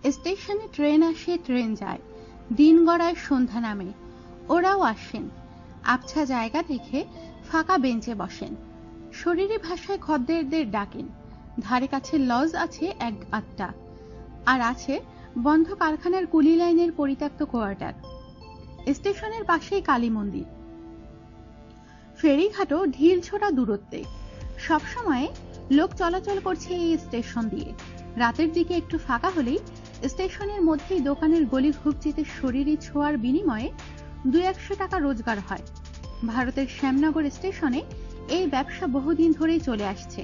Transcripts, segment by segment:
স্টেশনে ট্রেন আসে, ট্রেন যায়, দিন গড়ায়, সন্ধ্যা নামে। ওরাও আসেন, আবছা জায়গা দেখে ফাঁকা বেঞ্চে বসেন, শরীরী ভাষায় খদ্দেরদের ডাকেন। ধারে কাছে লজ আছে এক আধটা, আর আছে বন্ধ কারখানার কুলি লাইনের পরিত্যক্ত কোয়ার্টার। স্টেশনের পাশেই কালী মন্দির, ফেরিঘাটও ঢিল ছোড়া দূরত্বে। সবসময় লোক চলাচল করছে এই স্টেশন দিয়ে। রাতের দিকে একটু ফাঁকা হলেই স্টেশনের মধ্যেই দোকানের গলি ঘুপচিতে শরীরী ছোঁয়ার বিনিময়ে 200-100 টাকা রোজগার হয়। ভারতের শ্যামনগর স্টেশনে এই ব্যবসা বহুদিন ধরেই চলে আসছে।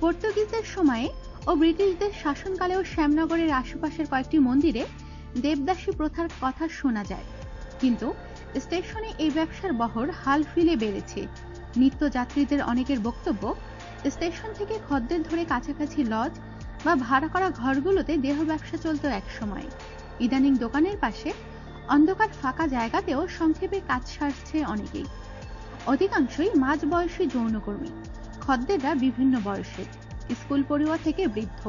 পর্তুগিজদের সময়ে ও ব্রিটিশদের শাসনকালেও শ্যামনগরের আশেপাশের কয়েকটি মন্দিরে দেবদাসী প্রথার কথা শোনা যায়। কিন্তু স্টেশনে এই ব্যবসার বহর হাল ফিলে বেড়েছে। নিত্যযাত্রীদের অনেকের বক্তব্য, স্টেশন থেকে খদ্দের ধরে কাছাকাছি লজ বা ভাড়া করা ঘরগুলোতে দেহ ব্যবসা চলত এক সময়। ইদানিং দোকানের পাশে অন্ধকার ফাঁকা জায়গাতেও সংক্ষেপে কাজ সারছে অনেকেই। অধিকাংশই মাঝবয়সী যৌনকর্মী। খদ্দেররা বিভিন্ন বয়সের, স্কুল পড়ুয়া থেকে বৃদ্ধ।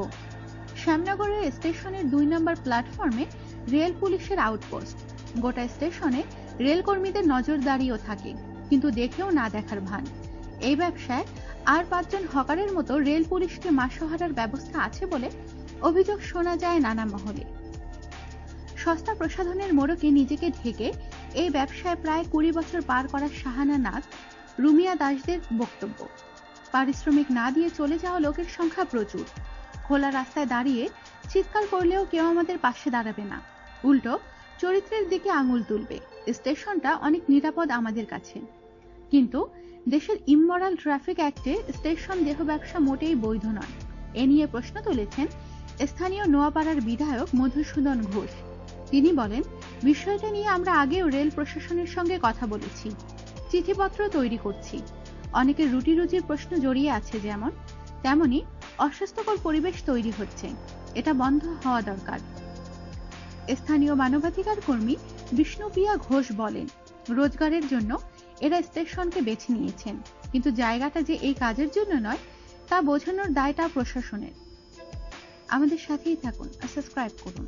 শ্যামনগরের স্টেশনের 2 নম্বর প্ল্যাটফর্মে রেল পুলিশের আউটপোস্ট। গোটা স্টেশনে রেলকর্মীদের নজরদারিও থাকে, কিন্তু দেখেও না দেখার ভান। এই ব্যবসায় আর 5 জন হকারের মতো রেল পুলিশকে মাসোহারার ব্যবস্থা আছে বলে অভিযোগ শোনা যায় নানা মহলে। সস্তা প্রসাধনের মোড়কে নিজেকে ঢেকে এই ব্যবসায় প্রায় 20 বছর পার করা শাহানা নাগ, রুমিয়া দাসদের বক্তব্য, পারিশ্রমিক না দিয়ে চলে যাওয়া লোকের সংখ্যা প্রচুর। খোলা রাস্তায় দাঁড়িয়ে চিৎকার করলেও কেউ আমাদের পাশে দাঁড়াবে না, উল্টো চরিত্রের দিকে আঙুল তুলবে। স্টেশনটা অনেক নিরাপদ আমাদের কাছে, কিন্তু দেশের ইমমরাল ট্রাফিক অ্যাক্টে স্টেশন দেহ ব্যবসা মোটেই বৈধ নয়। এ নিয়ে প্রশ্ন তুলেছেন স্থানীয় নোয়াপাড়ার বিধায়ক মধুসূদন ঘোষ। তিনি বলেন, বিষয়টা নিয়ে আমরা আগেও রেল প্রশাসনের সঙ্গে কথা বলেছি, চিঠিপত্র তৈরি করছি। অনেকের রুটি রুজির প্রশ্ন জড়িয়ে আছে, যেমন তেমনি অস্বাস্থ্যকর পরিবেশ তৈরি হচ্ছে। এটা বন্ধ হওয়া দরকার। স্থানীয় মানবাধিকার কর্মী বিষ্ণুপ্রিয়া ঘোষ বলেন, রোজগারের জন্য এরা স্টেশনকে বেছে নিয়েছেন, কিন্তু জায়গাটা যে এই কাজের জন্য নয় তা বোঝানোর দায়টা প্রশাসনের। আমাদের সাথেই থাকুন, সাবস্ক্রাইব করুন।